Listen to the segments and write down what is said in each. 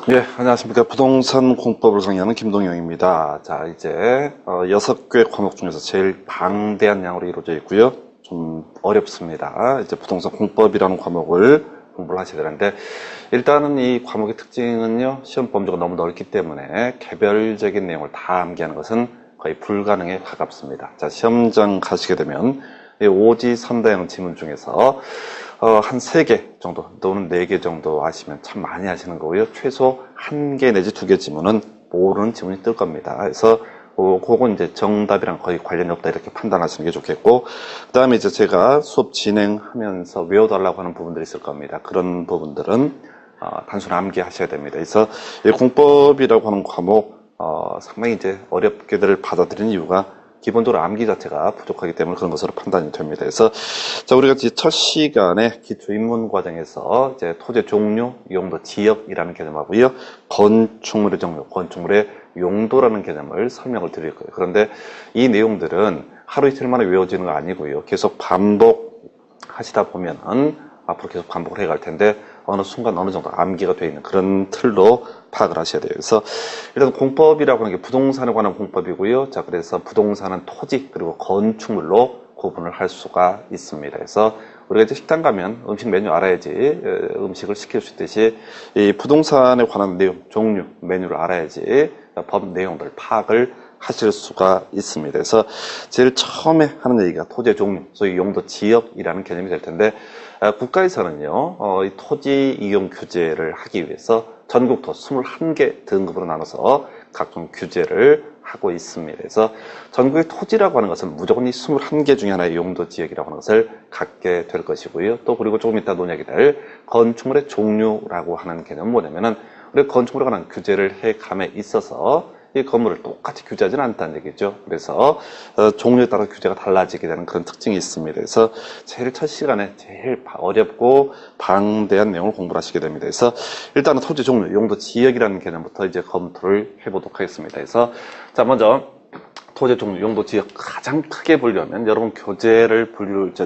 예, 안녕하십니까. 부동산 공법을 강의하는 김동영입니다. 자, 이제 6개 과목 중에서 제일 방대한 양으로 이루어져 있고요. 좀 어렵습니다. 이제 부동산 공법이라는 과목을 공부를 하셔야 되는데, 일단은 이 과목의 특징은요, 시험 범주가 너무 넓기 때문에 개별적인 내용을 다 암기하는 것은 거의 불가능에 가깝습니다. 자, 시험장 가시게 되면 이 오지선다형 지문 중에서 한 3개 정도 또는 4개 정도 아시면 참 많이 하시는 거고요. 최소 1개 내지 2개 지문은 모르는 지문이 뜰 겁니다. 그래서 그건 이제 정답이랑 거의 관련이 없다 이렇게 판단하시는 게 좋겠고, 그 다음에 이제 제가 수업 진행하면서 외워달라고 하는 부분들이 있을 겁니다. 그런 부분들은 단순 암기하셔야 됩니다. 그래서 이 공법이라고 하는 과목 상당히 이제 어렵게들 받아들이는 이유가 기본적으로 암기 자체가 부족하기 때문에 그런 것으로 판단이 됩니다. 그래서 자, 우리가 이제 첫 시간에 기초 입문 과정에서 이제 토지 종류, 용도, 지역이라는 개념하고요, 건축물의 종류, 건축물의 용도라는 개념을 설명을 드릴 거예요. 그런데 이 내용들은 하루 이틀 만에 외워지는 거 아니고요, 계속 반복하시다 보면은 앞으로 계속 반복을 해갈 텐데 어느 순간 어느 정도 암기가 되어 있는 그런 틀로 파악을 하셔야 돼요. 그래서 일단 공법이라고 하는 게 부동산에 관한 공법이고요. 자, 그래서 부동산은 토지 그리고 건축물로 구분을 할 수가 있습니다. 그래서 우리가 이제 식당 가면 음식 메뉴 알아야지 음식을 시킬 수 있듯이 이 부동산에 관한 내용, 종류, 메뉴를 알아야지 법 내용들 파악을 하실 수가 있습니다. 그래서 제일 처음에 하는 얘기가 토지의 종류, 소위 용도 지역이라는 개념이 될 텐데, 국가에서는요, 이 토지 이용 규제를 하기 위해서 전국토 21개 등급으로 나눠서 각종 규제를 하고 있습니다. 그래서 전국의 토지라고 하는 것은 무조건 이 21개 중에 하나의 용도 지역이라고 하는 것을 갖게 될 것이고요. 또 그리고 조금 이따 논의하게 될 건축물의 종류라고 하는 개념은 뭐냐면은, 우리 건축물에 관한 규제를 해감에 있어서 이 건물을 똑같이 규제하지는 않다는 얘기죠. 그래서 종류에 따라 규제가 달라지게 되는 그런 특징이 있습니다. 그래서 제일 첫 시간에 제일 어렵고 방대한 내용을 공부를 하시게 됩니다. 그래서 일단은 토지 종류, 용도, 지역이라는 개념부터 이제 검토를 해보도록 하겠습니다. 그래서 자, 먼저 토지 종류, 용도, 지역 가장 크게 보려면 여러분 교재를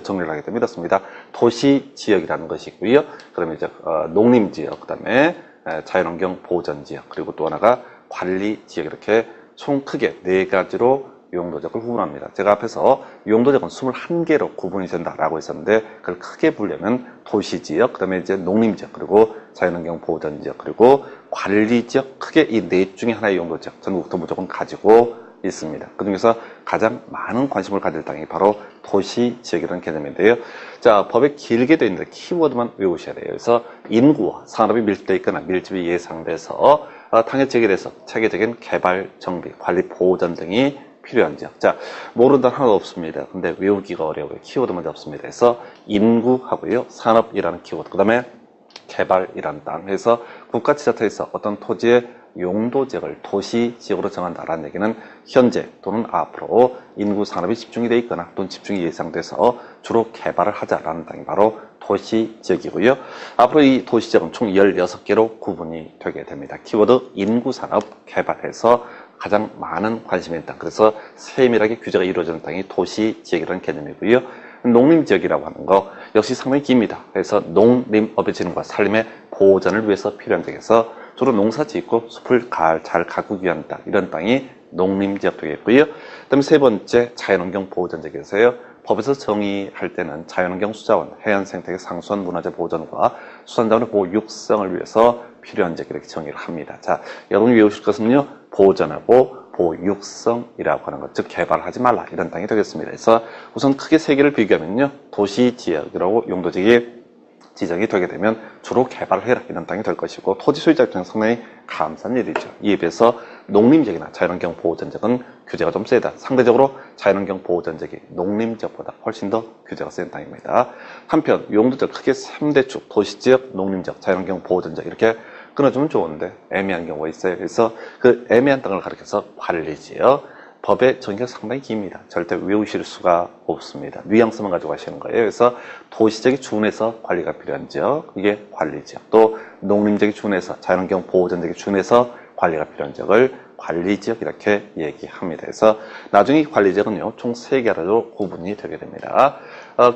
정리를 하게 됩니다. 이렇습니다. 도시 지역이라는 것이 있고요. 그러면 이제 농림 지역, 그다음에 자연환경 보전 지역, 그리고 또 하나가 관리 지역, 이렇게 총 크게 4가지로 용도지역을 구분합니다. 제가 앞에서 용도지역은 21개로 구분이 된다라고 했었는데, 그걸 크게 보려면 도시지역, 그 다음에 이제 농림지역, 그리고 자연환경 보전지역, 그리고 관리지역, 크게 이 4 중에 하나의 용도지역, 전국토 무조건 가지고 있습니다. 그 중에서 가장 많은 관심을 가질 땅이 바로 도시지역이라는 개념인데요. 자, 법에 길게 되어 있는데 키워드만 외우셔야 돼요. 그래서 인구와 산업이 밀집되어 있거나 밀집이 예상돼서 당해 지역에 대해서 체계적인 개발, 정비, 관리, 보전 등이 필요한 지역. 자, 모르는 단어 하나도 없습니다. 근데 외우기가 어려워요. 키워드만 없습니다. 그래서 인구하고요, 산업이라는 키워드, 그 다음에 개발이라는 땅. 그래서 국가지자체에서 어떤 토지의 용도지역을 도시지역으로 정한다라는 얘기는 현재 또는 앞으로 인구 산업이 집중이 되어 있거나 또는 집중이 예상돼서 주로 개발을 하자라는 땅이 바로 도시지역이고요. 앞으로 이 도시지역은 총 16개로 구분이 되게 됩니다. 키워드 인구 산업 개발해서 가장 많은 관심이 있는 땅, 그래서 세밀하게 규제가 이루어지는 땅이 도시지역이라는 개념이고요. 농림지역이라고 하는 거 역시 상당히 깁니다. 그래서 농림업의 진흥과 살림의 보전을 위해서 필요한 지역에서 주로 농사 짓고 숲을 잘 가꾸기 위한 땅, 이런 땅이 농림지역 되겠고요. 그 다음에 세 번째 자연환경 보전지역에서요, 법에서 정의할 때는 자연환경 수자원, 해안생태계 상수원 문화재 보전과 수산자원의 보호 육성을 위해서 필요한 지역, 이렇게 정의를 합니다. 자, 여러분이 외우실 것은요, 보전하고 보호 육성이라고 하는 것, 즉 개발하지 말라, 이런 땅이 되겠습니다. 그래서 우선 크게 3개를 비교하면요, 도시지역이라고 용도지역이 지정이 되게 되면 주로 개발을 해라, 이런 땅이 될 것이고, 토지 소유자 입장에서 상당히 감사한 일이죠. 이에 비해서 농림지역이나 자연환경 보호전지역은 규제가 좀 세다. 상대적으로 자연환경 보호전지역이 농림지역보다 훨씬 더 규제가 센 땅입니다. 한편 용도지역 크게 3대 축, 도시지역, 농림지역, 자연환경 보호전지역, 이렇게 끊어주면 좋은데 애매한 경우가 있어요. 그래서 그 애매한 땅을 가리켜서 관리지역, 법의 정의가 상당히 깁니다. 절대 외우실 수가 없습니다. 뉘앙스만 가지고 하시는 거예요. 그래서 도시적이 준해서 관리가 필요한 지역, 이게 관리지역. 또 농림적이 준해서, 자연환경 보호전적이 준해서 관리가 필요한 지역을 관리지역, 이렇게 얘기합니다. 그래서 나중에 이 관리지역은요, 총 3개로 구분이 되게 됩니다.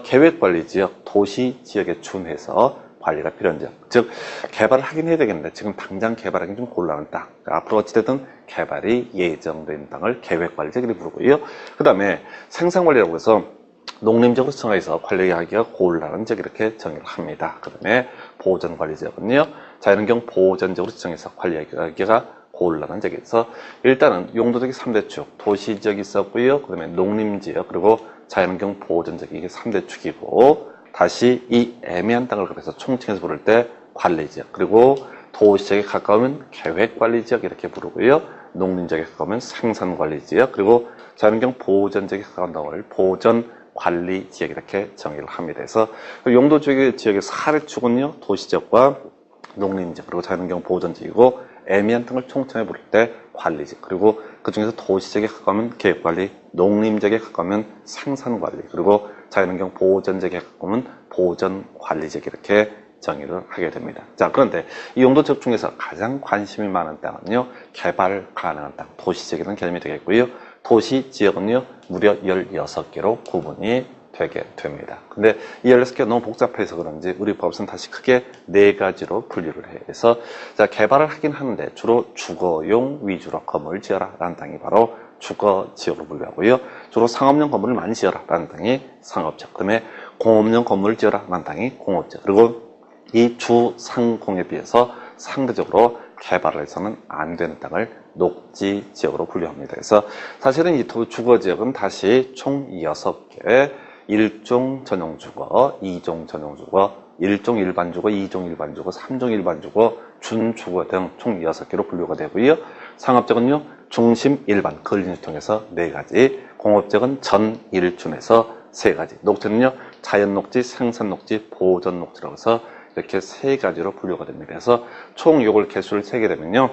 계획관리지역, 도시지역에 준해서 관리가 필요한 지역. 즉, 개발을 하긴 해야 되겠는데, 지금 당장 개발하기 좀 곤란한 땅. 앞으로 어찌됐든 개발이 예정된 땅을 계획관리지역이라고 부르고요. 그 다음에 생산관리라고 해서 농림적으로 지정해서 관리하기가 곤란한 지역 이렇게 정의를 합니다. 그 다음에 보전관리지역은요, 자연환경 보전적으로 지정해서 관리하기가 곤란한 지역에서 일단은 용도적인 3대축, 도시지역이 있었고요. 그 다음에 농림지역, 그리고 자연환경 보전지역, 이게 3대축이고, 다시 이 애매한 땅을 그래서 총칭해서 부를 때 관리지역, 그리고 도시지역에 가까우면 계획관리지역 이렇게 부르고요. 농림지역에 가까우면 생산관리지역, 그리고 자연환경 보전지역에 가까운 땅을 보전관리지역 이렇게 정의를 합니다. 그래서 용도지역의 4대축은요, 도시지역과 농림지역, 그리고 자연환경 보전지역이고, 애매한 땅을 총칭해 부를 때 관리지역, 그리고 그 중에서 도시지역에 가까우면 계획관리, 농림지역에 가까우면 생산관리, 그리고 자연환경 보전지역에 가까우면 보전관리지역 이렇게 정의를 하게 됩니다. 자, 그런데 이 용도지역 중에서 가장 관심이 많은 땅은요, 개발 가능한 땅, 도시지역이라는 개념이 되겠고요. 도시지역은요, 무려 16개로 구분이 되게 됩니다. 근데 이 16개가 너무 복잡해서 그런지 우리 법은 다시 크게 4가지로 분류를 해서, 자, 개발을 하긴 하는데 주로 주거용 위주로 건물을 지어라 라는 땅이 바로 주거지역으로 분류하고요. 주로 상업용 건물을 많이 지어라 라는 땅이 상업지역, 그 다음에 공업용 건물을 지어라 라는 땅이 공업지역, 그리고 이 주상공에 비해서 상대적으로 개발을 해서는 안 되는 땅을 녹지지역으로 분류합니다. 그래서 사실은 이 주거지역은 다시 총 6개, 1종 전용주거, 2종 전용주거, 1종 일반주거, 2종 일반주거, 3종 일반주거, 준주거 등 총 6개로 분류가 되고요. 상업적은요, 중심 일반, 근린을 통해서 4가지, 공업적은 전, 일준에서 3가지, 녹지는요, 자연녹지, 생산녹지, 보전녹지라고 해서 이렇게 3가지로 분류가 됩니다. 그래서 총 요걸 개수를 세게 되면요,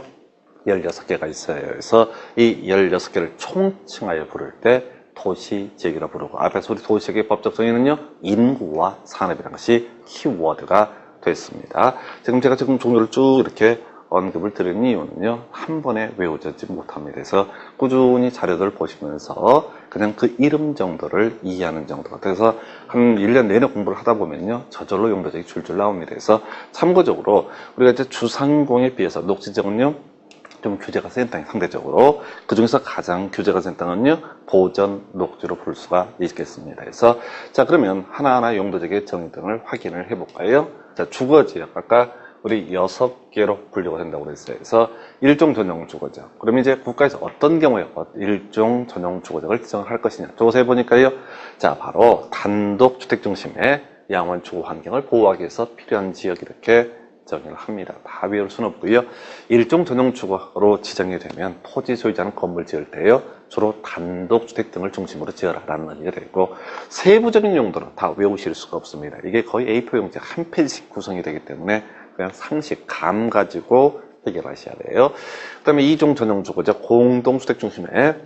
16개가 있어요. 그래서 이 16개를 총칭하여 부를 때 도시지역이라 부르고, 앞에서 우리 도시지역의 법적 정의는요, 인구와 산업이라는 것이 키워드가 됐습니다. 지금 제가 종류를 쭉 이렇게 언급을 드린 이유는요, 한 번에 외워지지 못합니다. 그래서 꾸준히 자료들을 보시면서 그냥 그 이름 정도를 이해하는 정도가 돼서 한 1년 내내 공부를 하다 보면요, 저절로 용도적이 줄줄 나옵니다. 그래서 참고적으로 우리가 이제 주상공에 비해서 녹지지역은요, 좀 규제가 센 땅이 상대적으로, 그 중에서 가장 규제가 센 땅은요, 보전 녹지로 볼 수가 있겠습니다. 그래서 자, 그러면 하나하나 용도적인 정의 등을 확인을 해볼까요? 자, 주거지역, 아까 우리 6개로 분류가 된다고 그랬어요. 그래서 일종 전용 주거지역. 그럼 이제 국가에서 어떤 경우에 일종 전용 주거지역을 지정을 할 것이냐, 조사해 보니까요, 자, 바로 단독 주택 중심의 양원 주거 환경을 보호하기 위해서 필요한 지역 이렇게 정의를 합니다. 다 외울 수는 없고요. 일종 전용 주거로 지정이 되면 토지 소유자는 건물 지을 때요, 주로 단독주택 등을 중심으로 지어라 라는 의미가 되고, 세부적인 용도는 다 외우실 수가 없습니다. 이게 거의 A4 용지 한 페이지씩 구성이 되기 때문에 그냥 상식, 감 가지고 해결하셔야 돼요. 그 다음에 이종 전용 주거지역, 공동주택 중심의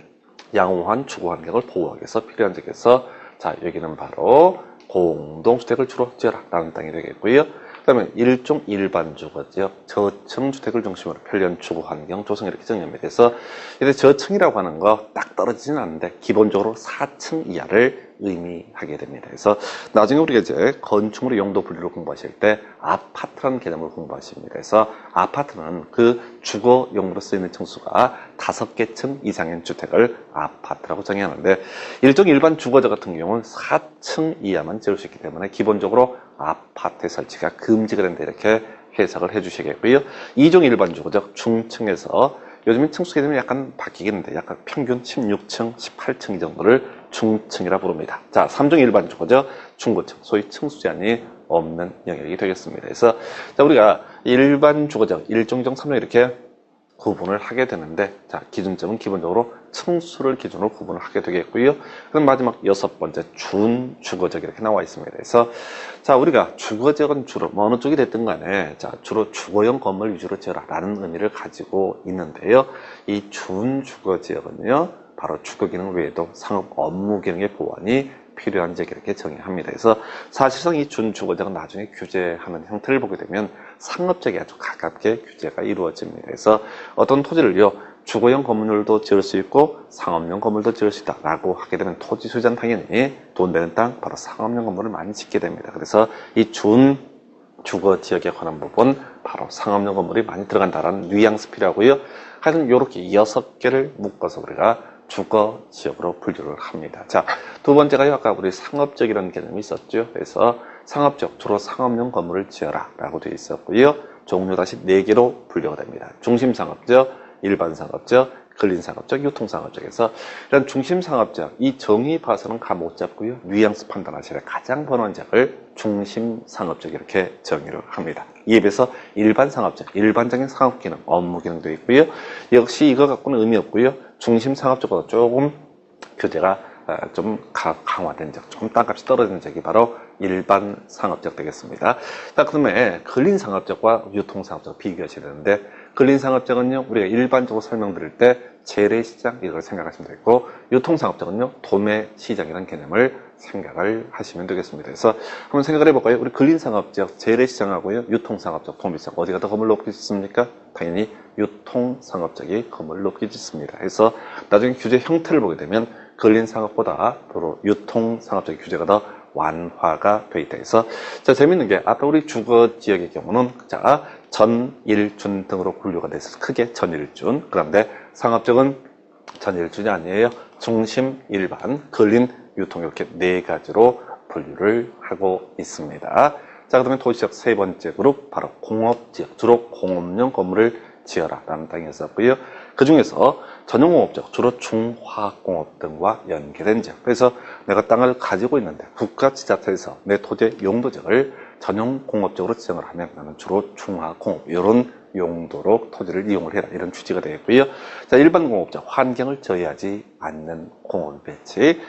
양호한 주거 환경을 보호하기 위해서 필요한 지역에서, 자, 여기는 바로 공동주택을 주로 지어라 라는 땅이 되겠고요. 그 다음에 일종 일반 주거지역, 저층 주택을 중심으로 편리한 주거 환경 조성 이렇게 정의합니다. 그래서 이제 저층이라고 하는 거 딱 떨어지지는 않는데 기본적으로 4층 이하를 의미하게 됩니다. 그래서 나중에 우리가 이제 건축물의 용도 분류를 공부하실 때 아파트라는 개념을 공부하십니다. 그래서 아파트는 그 주거용으로 쓰이는 층수가 5개 층 이상의 주택을 아파트라고 정의하는데, 일종 일반 주거지 같은 경우는 4층 이하만 지을 수 있기 때문에 기본적으로 아파트 설치가 금지가 된다 이렇게 해석을 해주시겠고요. 2종 일반 주거지 중층에서, 요즘엔 층수 개념이 약간 바뀌겠는데 약간 평균 16층, 18층 이 정도를 중층이라 부릅니다. 자, 3종 일반 주거지 중고층, 소위 층수 제한이 없는 영역이 되겠습니다. 그래서 자, 우리가 일반 주거지 1종, 2종, 3종 이렇게 구분을 하게 되는데, 자, 기준점은 기본적으로 층수를 기준으로 구분을 하게 되겠고요. 그럼 마지막 6번째 준주거지역 이렇게 나와 있습니다. 그래서 자, 우리가 주거지역은 주로 뭐 어느 쪽이 됐든 간에, 자, 주로 주거용 건물 위주로 지어라 라는 의미를 가지고 있는데요. 이 준주거지역은요, 바로 주거 기능 외에도 상업 업무 기능의 보완이 필요한 지역 이렇게 정의합니다. 그래서 사실상 이 준주거지역은 나중에 규제하는 형태를 보게 되면 상업지역에 아주 가깝게 규제가 이루어집니다. 그래서 어떤 토지를요, 주거용 건물도 지을 수 있고 상업용 건물도 지을 수 있다라고 하게 되면 토지 소유자는 당연히 돈 되는 땅, 바로 상업용 건물을 많이 짓게 됩니다. 그래서 이 주거 지역에 관한 부분, 바로 상업용 건물이 많이 들어간다는 뉘앙스 필요하고요. 하여튼 이렇게 6개를 묶어서 우리가 주거 지역으로 분류를 합니다. 자, 두 번째가 아까 우리 상업적이라는 개념이 있었죠. 그래서 상업적, 주로 상업용 건물을 지어라 라고 되어 있었고요. 종류 다시 4개로 분류가 됩니다. 중심상업적, 일반상업적, 근린상업적, 유통상업적에서 이런 중심상업적, 이 정의 봐서는 감 못 잡고요. 뉘앙스 판단하시라 가장 번원작을 중심상업적 이렇게 정의를 합니다. 이에 비해서 일반상업적, 일반적인 상업기능, 업무기능 되어 있고요. 역시 이거 갖고는 의미 없고요. 중심상업적보다 조금 규제가 좀 강화된 적, 좀 땅값이 떨어지는 적이 바로 일반 상업적 되겠습니다. 자, 그다음에 근린상업적과 유통상업적 비교하셔야 되는데, 근린상업적은요, 우리가 일반적으로 설명드릴 때 재래시장 이걸 생각하시면 되고, 유통상업적은요, 도매시장이라는 개념을 생각을 하시면 되겠습니다. 그래서 한번 생각을 해볼까요? 우리 근린상업적, 재래시장하고요, 유통상업적, 도매시장 어디가 더 건물 높게 짓습니까? 당연히 유통상업적이 건물 높게 짓습니다. 그래서 나중에 규제 형태를 보게 되면 근린상업보다 도로 유통상업적인 규제가 더 완화가 되어 있다 해서, 자, 재밌는 게 아까 우리 주거 지역의 경우는 자, 전일준 등으로 분류가 돼서 크게 전일준. 그런데 상업적은 전일준이 아니에요. 중심, 일반, 근린, 유통 이렇게 4가지로 분류를 하고 있습니다. 자, 그다음에 도시적 세 번째 그룹 바로 공업지역, 주로 공업용 건물을 지어라 라는 땅이었었고요. 그 중에서 전용공업적, 주로 중화학공업 등과 연계된 지역. 그래서 내가 땅을 가지고 있는데 국가지자체에서 내 토지의 용도적을 전용공업적으로 지정을 하면 나는 주로 중화공업 이런 용도로 토지를 이용을 해라 이런 취지가 되겠고요. 자, 일반공업적, 환경을 저해하지 않는 공업 배치,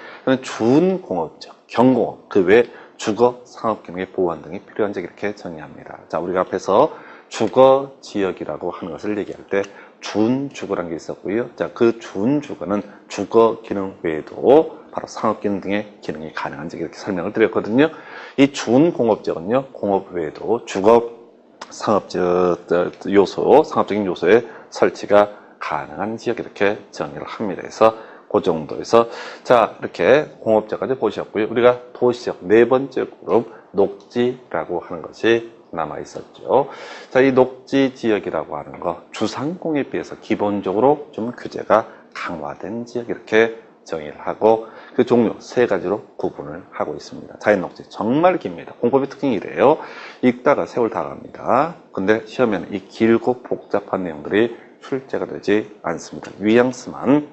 준공업적, 경공업, 그 외 주거, 상업기능의 보완 등이 필요한 지역 이렇게 정의합니다. 자, 우리가 앞에서 주거 지역이라고 하는 것을 얘기할 때 준주거라는 게 있었고요. 자, 그 준주거는 주거 기능 외에도 바로 상업 기능 등의 기능이 가능한 지역 이렇게 설명을 드렸거든요. 이 준공업지역은요, 공업 외에도 주거 상업적 요소, 상업적인 요소의 설치가 가능한 지역 이렇게 정의를 합니다. 그래서 그 정도에서 자, 이렇게 공업지역까지 보셨고요. 우리가 도시적 네 번째 그룹 녹지라고 하는 것이 남아 있었죠. 자, 이 녹지 지역이라고 하는 거 주상공에 비해서 기본적으로 좀 규제가 강화된 지역 이렇게 정의를 하고 그 종류 3가지로 구분을 하고 있습니다. 자연녹지 정말 깁니다. 공법의 특징이 이래요. 읽다가 세월 다 갑니다. 근데 시험에는 이 길고 복잡한 내용들이 출제가 되지 않습니다. 뉘앙스만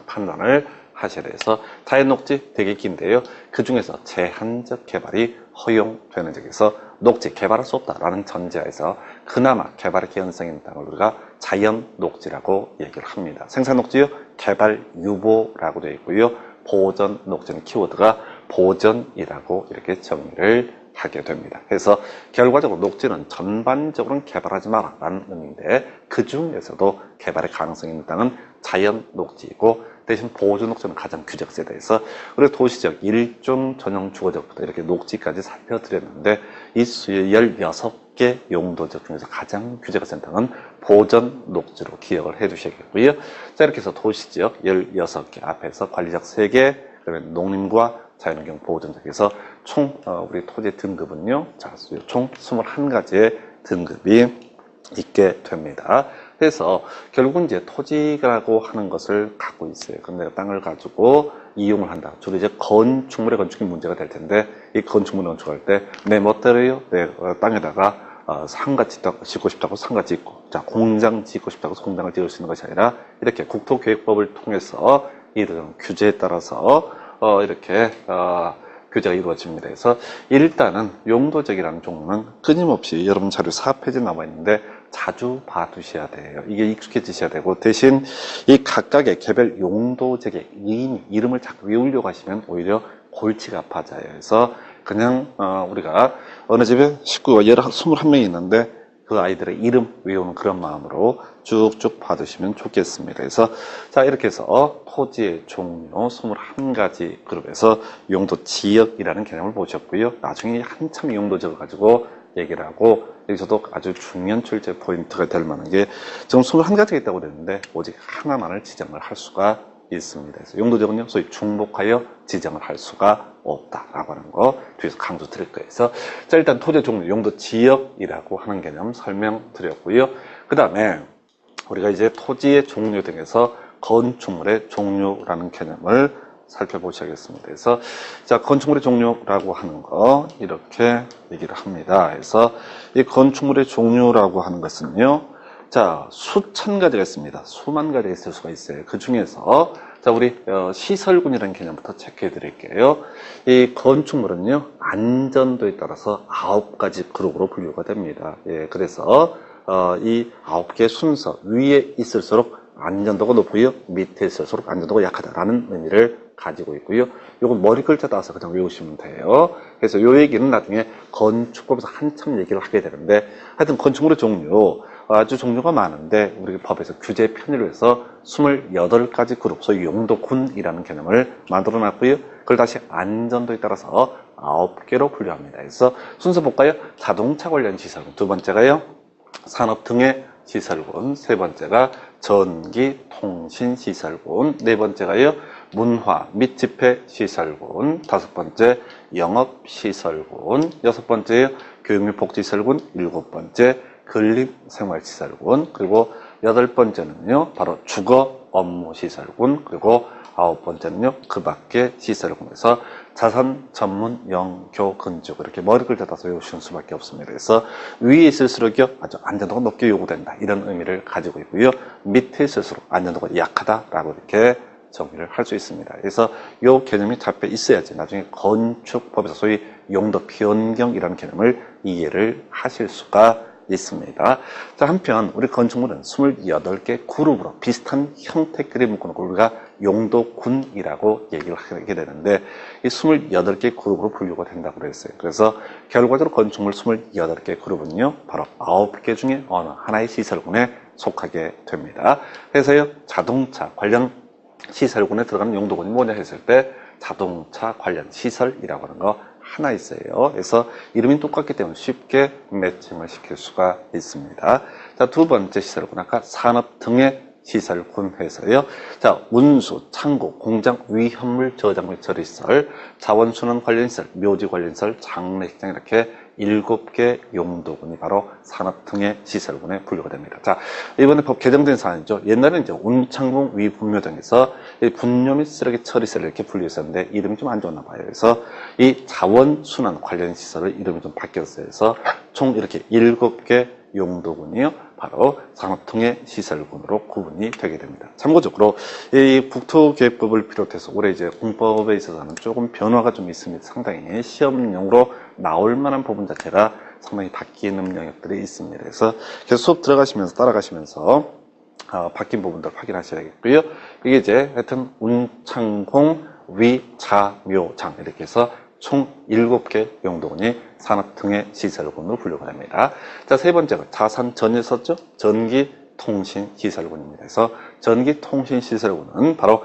판단을 하셔야 돼서 자연녹지 되게 긴데요. 그 중에서 제한적 개발이 허용되는 적에서 녹지 개발할 수 없다라는 전제하에서 그나마 개발의 개연성이 있는 땅을 우리가 자연녹지라고 얘기를 합니다. 생산녹지요, 개발 유보라고 되어 있고요. 보전녹지는 키워드가 보전이라고 이렇게 정의를 하게 됩니다. 그래서 결과적으로 녹지는 전반적으로는 개발하지 마라 라는 의미인데 그 중에서도 개발의 가능성이 있는 땅은 자연녹지이고 대신 보존녹지는 가장 규제가 세다 해서 우리 도시적 일종 전용 주거지역부터 이렇게 녹지까지 살펴드렸는데 이 수의 16개 용도지역 중에서 가장 규제가 센 땅은 보전녹지로 기억을 해 주셔야겠고요. 자, 이렇게 해서 도시지역 16개 앞에서 관리적 3개, 그다음에 농림과 자연환경 보호전적에서 총 우리 토지 등급은요, 자, 총 21가지의 등급이 있게 됩니다. 그래서 결국은 이제 토지라고 하는 것을 갖고 있어요. 그럼 내가 땅을 가지고 이용을 한다. 주로 이제 건축물의 건축이 문제가 될 텐데 이 건축물을 건축할 때 내 멋대로요, 내 땅에다가 상가 짓고 싶다고 상가 짓고, 자, 공장 짓고 싶다고 공장을 지을 수 있는 것이 아니라 이렇게 국토계획법을 통해서 이런 규제에 따라서 이렇게 규제가 이루어집니다. 그래서 일단은 용도적이라는 종류는 끊임없이 여러분 자료 4페이지 남아 있는데 자주 봐두셔야 돼요. 이게 익숙해지셔야 되고 대신 이 각각의 개별 용도적의 이름을 자꾸 외우려고 하시면 오히려 골치가 아파져요. 그래서 그냥 우리가 어느 집에 식구가 21명이 있는데 그 아이들의 이름 외우는 그런 마음으로 쭉쭉 봐두시면 좋겠습니다. 그래서 자, 이렇게 해서 토지의 종류 21가지 그룹에서 용도 지역이라는 개념을 보셨고요. 나중에 한참 용도지역을 가지고 얘기를 하고 여기서도 아주 중요한 출제 포인트가 될 만한 게 지금 21가지가 있다고 그랬는데 오직 하나만을 지정을 할 수가 있습니다. 그래서 용도 지역은요, 소위 중복하여 지정을 할 수가 없다라고 하는 거 뒤에서 강조 드릴 거예요. 그래서 자, 일단 토지의 종류, 용도 지역이라고 하는 개념 설명드렸고요. 그 다음에 우리가 이제 토지의 종류 등에서 건축물의 종류라는 개념을 살펴보셔야겠습니다. 그래서 자, 건축물의 종류라고 하는 거 이렇게 얘기를 합니다. 그래서 이 건축물의 종류라고 하는 것은요, 자, 수천 가지가 있습니다. 수만 가지가 있을 수가 있어요. 그 중에서 자, 우리 시설군이라는 개념부터 체크해 드릴게요. 이 건축물은요, 안전도에 따라서 9가지 그룹으로 분류가 됩니다. 예, 그래서 이 9개의 순서 위에 있을수록 안전도가 높고요, 밑에 있을수록 안전도가 약하다라는 의미를 가지고 있고요. 요건 머리 글자 따서 그냥 외우시면 돼요. 그래서 요 얘기는 나중에 건축법에서 한참 얘기를 하게 되는데, 하여튼 건축물의 종류 아주 종류가 많은데 우리 법에서 규제 편의를 해서 28가지 그룹, 소위 용도군이라는 개념을 만들어 놨고요. 그걸 다시 안전도에 따라서 9개로 분류합니다. 그래서 순서 볼까요? 자동차 관련 시설군, 두 번째가요 산업 등의 시설군, 세 번째가 전기 통신 시설군, 네 번째가요 문화 및 집회 시설군, 다섯 번째 영업 시설군, 여섯 번째 교육 및 복지 시설군, 일곱 번째 근립 생활 시설군, 그리고 여덟 번째는요 바로 주거 업무 시설군, 그리고 아홉 번째는요 그 밖의 시설군에서 자산 전문 영교 건축, 이렇게 머리 글자 따서 외우시는 수밖에 없습니다. 그래서 위에 있을수록요 아주 안전도가 높게 요구된다, 이런 의미를 가지고 있고요, 밑에 있을수록 안전도가 약하다라고 이렇게 정의를 할 수 있습니다. 그래서 이 개념이 잡혀 있어야지 나중에 건축법에서 소위 용도 변경이라는 개념을 이해를 하실 수가 있습니다. 자, 한편 우리 건축물은 28개 그룹으로 비슷한 형태끼리 묶어놓고 우리가 용도군이라고 얘기를 하게 되는데, 이 28개 그룹으로 분류가 된다고 그랬어요. 그래서 결과적으로 건축물 28개 그룹은요 바로 9개 중에 어느 하나의 시설군에 속하게 됩니다. 그래서요 자동차 관련 시설군에 들어가는 용도군이 뭐냐 했을 때 자동차 관련 시설이라고 하는 거 하나 있어요. 그래서 이름이 똑같기 때문에 쉽게 매칭을 시킬 수가 있습니다. 자, 두 번째 시설군, 아까 산업 등의 시설군 해서요. 자, 운수, 창고, 공장, 위험물 저장 및 처리시설, 자원순환 관련 시설, 묘지 관련 시설, 장례식장, 이렇게 7개 용도군이 바로 산업 등의 시설군에 분류가 됩니다. 자, 이번에 법 개정된 사안이죠. 옛날에는 이제 운창공 위분묘 등에서 분뇨 및 쓰레기 처리시설을 이렇게 분류했었는데 이름이 좀 안 좋았나 봐요. 그래서 이 자원순환 관련 시설을 이름이 좀 바뀌었어요. 그래서 총 이렇게 7개 용도군이요 바로 산업통의 시설군으로 구분이 되게 됩니다. 참고적으로 이 국토계획법을 비롯해서 올해 이제 공법에 있어서는 조금 변화가 좀 있습니다. 상당히 시험용으로 나올 만한 부분 자체가 상당히 바뀌는 영역들이 있습니다. 그래서 계속 수업 들어가시면서 따라가시면서 바뀐 부분들 확인하셔야겠고요. 이게 이제 하여튼 운창공 위자묘장 이렇게 해서 총 7개 용도군이 산업 등의 시설군으로 분류가 됩니다. 자, 세 번째가 자산 전에 썼죠? 전기 통신 시설군입니다. 그래서 전기 통신 시설군은 바로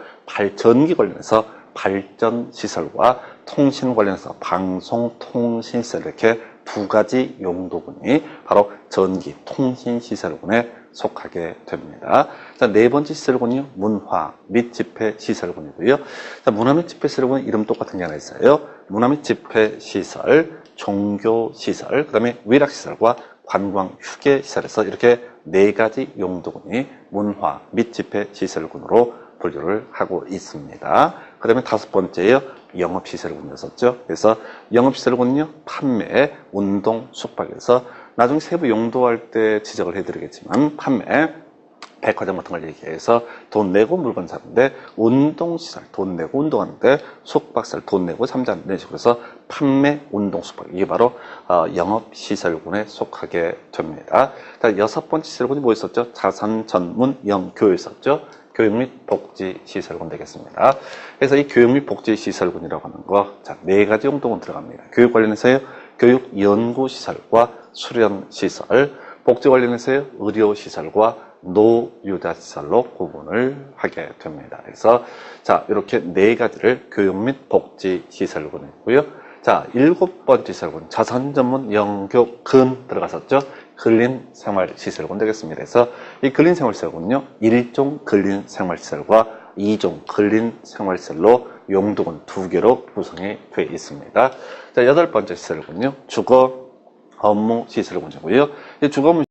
전기 관련해서 발전 시설과 통신 관련해서 방송 통신 시설, 이렇게 두 가지 용도군이 바로 전기 통신 시설군에 속하게 됩니다. 자, 네 번째 시설군이요 문화 및 집회 시설군이고요. 자, 문화 및 집회 시설군은 이름 똑같은 게 하나 있어요. 문화 및 집회 시설, 종교 시설, 그 다음에 위락 시설과 관광 휴게 시설에서 이렇게 네 가지 용도군이 문화 및 집회 시설군으로 분류를 하고 있습니다. 그 다음에 다섯 번째요 영업시설군이었었죠. 그래서 영업시설군은요 판매, 운동, 숙박에서 나중에 세부 용도할 때 지적을 해드리겠지만 판매, 백화점 같은 걸 얘기해서 돈 내고 물건 사는데, 운동시설 돈 내고 운동하는데, 숙박시설 돈 내고 잠자는 데, 그래서 판매, 운동, 숙박, 이게 바로 영업시설군에 속하게 됩니다. 자, 여섯 번째 시설군이 뭐 있었죠? 자산 전문 영교에 있었죠. 교육 및 복지 시설군 되겠습니다. 그래서 이 교육 및 복지 시설군이라고 하는 거, 자, 네 가지 용도군 들어갑니다. 교육 관련해서요, 교육 연구 시설과 수련 시설, 복지 관련해서요, 의료 시설과 노유자 시설로 구분을 하게 됩니다. 그래서 자, 이렇게 네 가지를 교육 및 복지 시설군이고요. 자, 일곱 번째 시설군, 자산 전문 영교근 들어갔었죠. 근린생활시설군 되겠습니다. 그래서 이 근린생활시설군은요, 일종 근린생활시설과 2종 걸린 생활셀로 용도군 2개로 구성이 되어 있습니다. 자, 8번째 시설군요. 주거 업무 시설 문제고요. 이 주거 업무